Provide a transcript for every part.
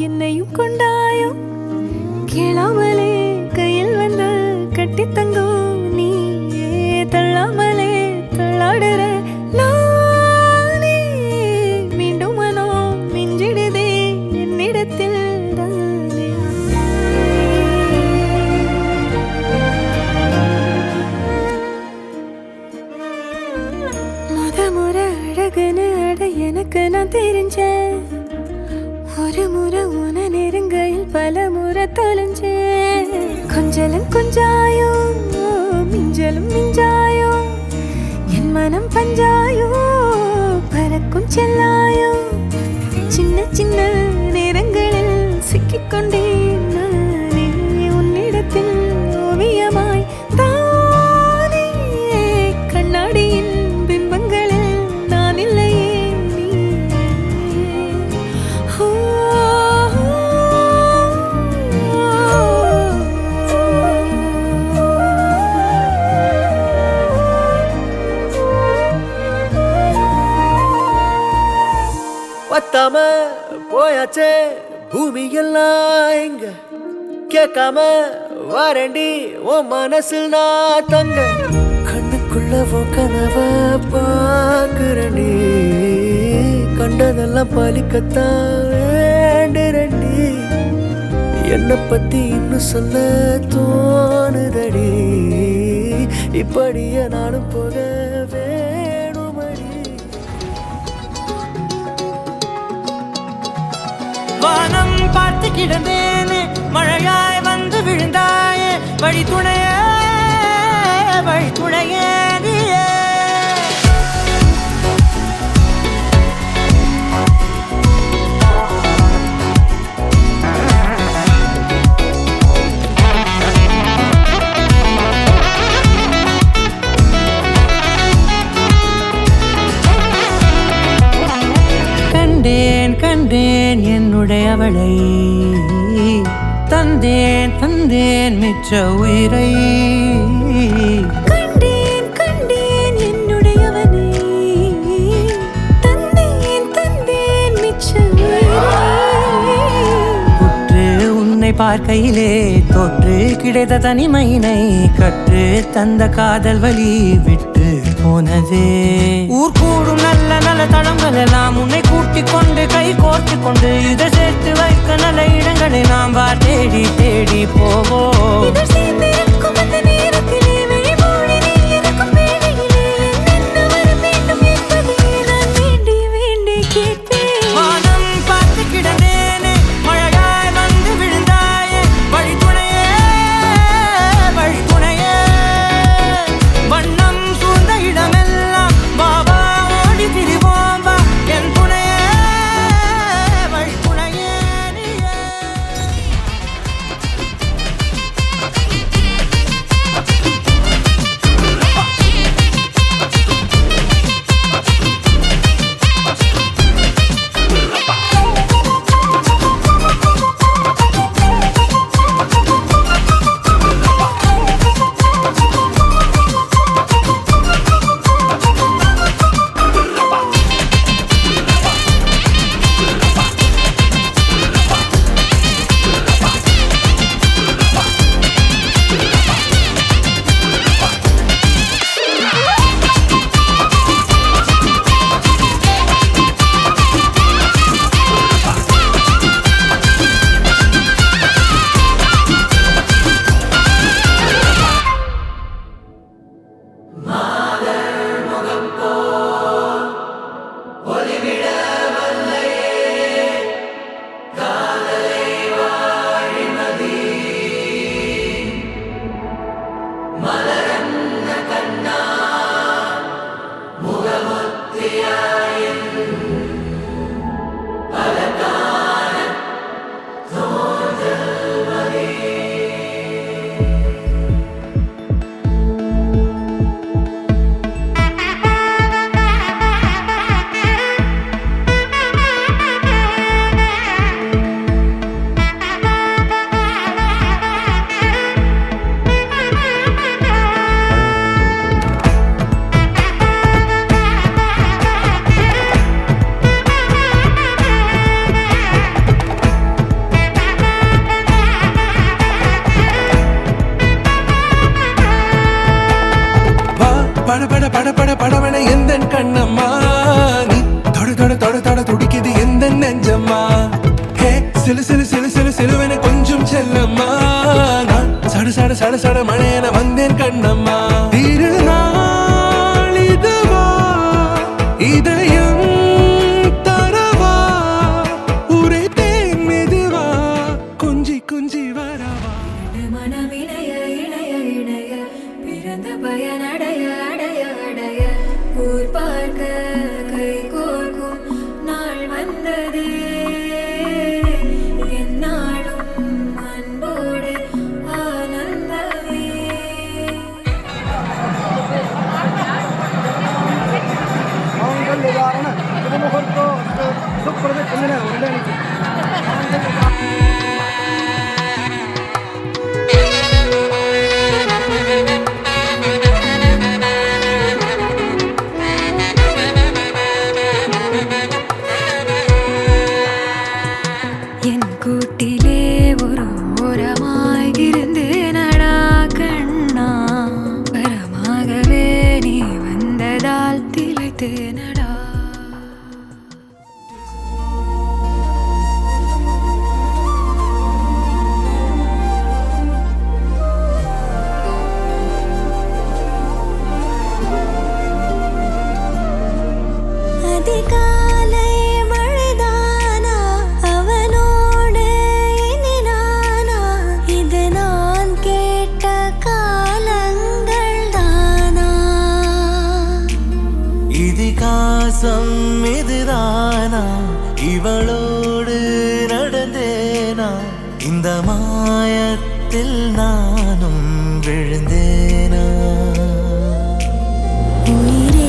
என்னையும் கொண்டாயோ கேளாமலே கையில் வந்து கட்டி தங்கோ நீ தள்ளாமலே தள்ளாடுற நானே மீண்டும் மனோ மிஞ்சிடுதே என்னிடத்தில் தானே முறை அழகுன்னு அட எனக்கு நான் தெரிஞ்சேன் ஒரு முறை உன நெருங்கையில் பல முறை தொலைஞ்சேன் கொஞ்சலும் கொஞ்சாயோ மிஞ்சலும் மிஞ்சாயோ என் மனம் பஞ்சாயோ பறக்கும் செல்லாயோ சின்ன சின்ன நேரங்களில் சிக்கிக்கொண்டேன் நானே உன்னிடத்தில் ஓவியமாய் தானே கண்ணாடியின் பிம்பங்களில் நான் இல்லையே நீ பத்தாம போயாச்சே பூமி எல்லாம் எங்க கேட்காம வாரண்டி உன் மனசில் நான் தங்க கண்ணுக்குள்ள உன் கனவ பாக்குறண்டி கண்டதெல்லாம் பலிக்கத்தான் வேண்டுரண்டி என்னை பத்தி இன்னும் சொல்ல தோணுதடி இப்படியே நானும் போக வேணுமடி வானம் பார்த்து கிடந்தேனே மழையாய் வந்து விழுந்தாயே வழி துணையே நீயே கண்டேன் என்னுடையவளை தந்தேன் மிச்ச உயிரை கண்டேன் என்னுடையவனை தந்தேன் மிச்ச உற்று உன்னை பார்க்கையிலே தொற்று கிடைத்த தனிமையினை கற்று தந்த காதல் வழி விட்டு போனதே ஊர் கூடும் நல்ல நல்ல தளங்கள் எல்லாம் உன்னை கூட்டிக் கொண்டு கை கோர்த்து கொண்டு இதை சேர்த்து வைக்க நல்ல இடங்களை நாம் தேடி போவோம் வானம் பார்த்து கிடந்தேனே மழையாய் வந்து விழுந்தாயே வழி துணையே வண்ணம் சூழ்ந்த இடமெல்லாம் பாபா ஓடி திரிவோம் வா என் துணையே வழி துணையே நீயே பட பட படவன எந்தன் கண்ணம்மா நீ தொட தொட தொட தொட துடிக்குது எந்த நெஞ்சம்மா ஹே சிலு சிலு சிலு சிலு சிலுவன கொஞ்சம் செல்லம்மா நான் சட சட சட சட மழையன வந்தேன் கண்ணம்மா திருநாள் இதுவா இதயம் தரவா உரைத்தேன் மெதுவா கொஞ்சி கொஞ்சி வரவா மனமிணைய இணைய இணைய பிறந்த பயனடைய அடைய அடைய ஊர் பார்க்க கை கோர்க்கும் நாள் வந்ததே என்னாலும் அன்போடு ஆனந்தமே என் கூட்டிலே ஒரு ஓரமாய் இருந்து நடா கண்ணா வரமாகவே நீ வந்ததால் திளைத்து நடா அதிகாலை மழைதானா அவனோடு இனி நானா இது நான் கேட்ட காலங்கள் தானா இதிகாசம் இதுதானா இவளோடு நடந்தேனா இந்த மாயத்தில் நானும் விழுந்தேனா உயிரே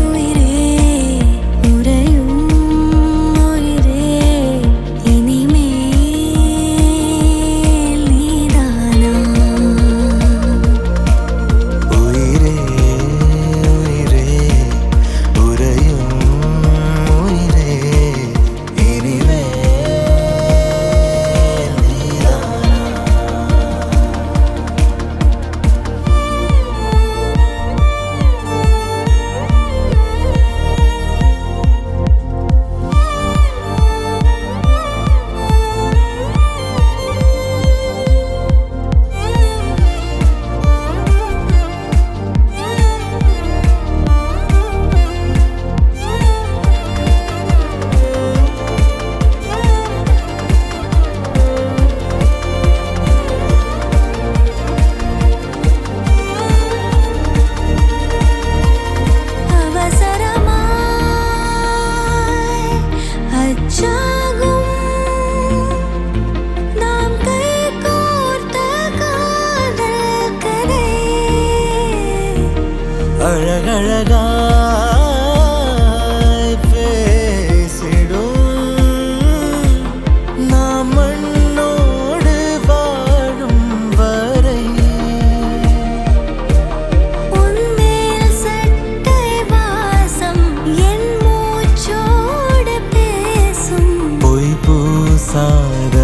உயிரே உறையும் உயிரே இனிமேல் நீதானா உயிரே உயிரே உறையும் உயிரே இனிமேல் நீதானா அவசரமாய் அச்சாகும் நாம் கை கோர்த்த காதல் கதை அழகழகாய் பேசிடும் நாம் மண்ணோடு வாழும் வரை உன்மேல் சட்டை வாசம் என் மூச்சோடு பேசும் பொய் பூசாத